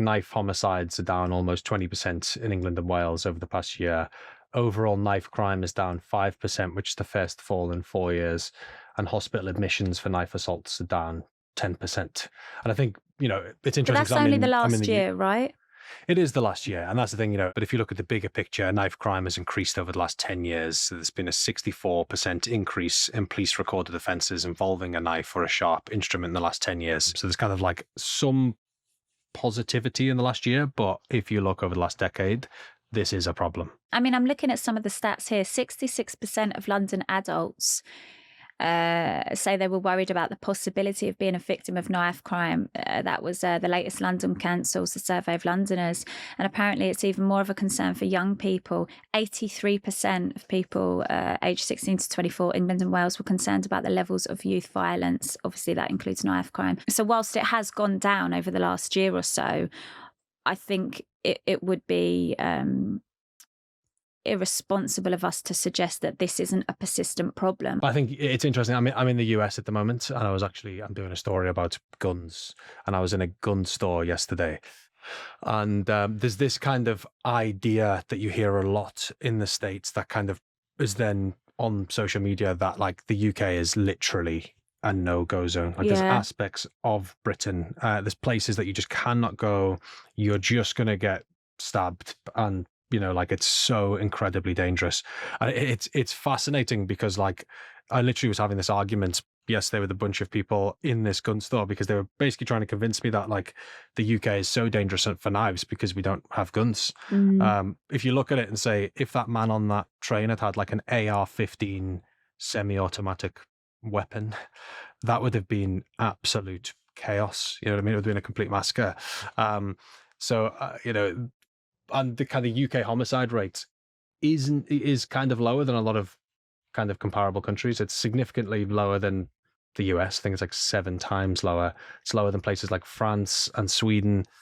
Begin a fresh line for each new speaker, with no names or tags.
knife homicides are down almost 20% in England and Wales over the past year. Overall knife crime is down 5%, which is the first fall in 4 years. And hospital admissions for knife assaults are down 10%. And I think, it's
But
interesting
that's
because
only the
I'm in
last
the
year, right?
It is the last year. And that's the thing, but if you look at the bigger picture, knife crime has increased over the last 10 years. So there's been a 64% increase in police recorded offences involving a knife or a sharp instrument in the last 10 years. So there's kind of like some positivity in the last year. But if you look over the last decade, this is a problem.
I mean, I'm looking at some of the stats here. 66% of London adults say they were worried about the possibility of being a victim of knife crime. That was the latest London Council's survey of Londoners. And apparently it's even more of a concern for young people. 83% of people aged 16 to 24 in England and Wales were concerned about the levels of youth violence. Obviously, that includes knife crime. So whilst it has gone down over the last year or so, I think it would be irresponsible of us to suggest that this isn't a persistent problem.
I think it's interesting. I'm in the US at the moment, and I'm doing a story about guns, and I was in a gun store yesterday. And there's this kind of idea that you hear a lot in the States that kind of is then on social media that like the UK is literally a no-go zone. Like there's aspects of Britain, there's places that you just cannot go. You're just going to get stabbed, and like it's so incredibly dangerous. And it's fascinating because like I literally was having this argument yesterday with a bunch of people in this gun store because they were basically trying to convince me that like the UK is so dangerous for knives because we don't have guns. If you look at it and say, if that man on that train had like an AR-15 semi-automatic weapon, that would have been absolute chaos. You know what I mean? It would have been a complete massacre. And the kind of UK homicide rate is kind of lower than a lot of kind of comparable countries. It's significantly lower than the US. I think it's like 7 times lower. It's lower than places like France and Sweden.